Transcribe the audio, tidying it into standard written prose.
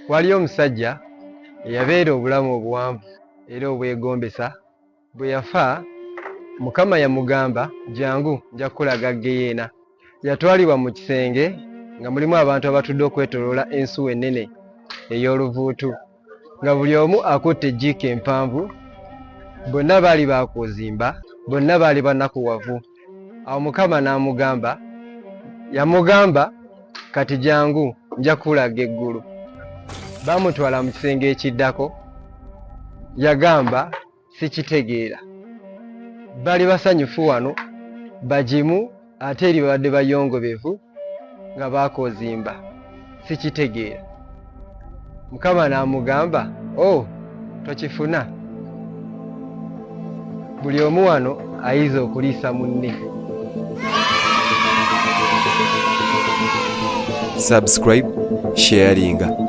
Waliyo omusajja eyabeera obulamu obuwanvu era obwegombesa. Bwe yafa Mukama yamugamba jangu nja kukulaga Geyeena. Yatwalibwa mu kisenge nga mulimu abantu abatudde okwetoloola ensuwa ennene ey'oluvuutu, nga buli omu akutte jjiika empanvu. Bonna baali baakuzimba, bonna baali banakuwavu. Awo Mukama n'amugamba, yamugamba kati jangu nja kukulaga eggulu. Baamutwala mu kisenge ekiddako, yagamba sikitegeera. Bali basanyufu wano, bagimu ate eri babadde bayongobevu nga baakozimba, sikitegeera. Mukama n'amugamba, tokifuna. Buli omu wano ayize okuliisa munne. Subscribe, sharinga.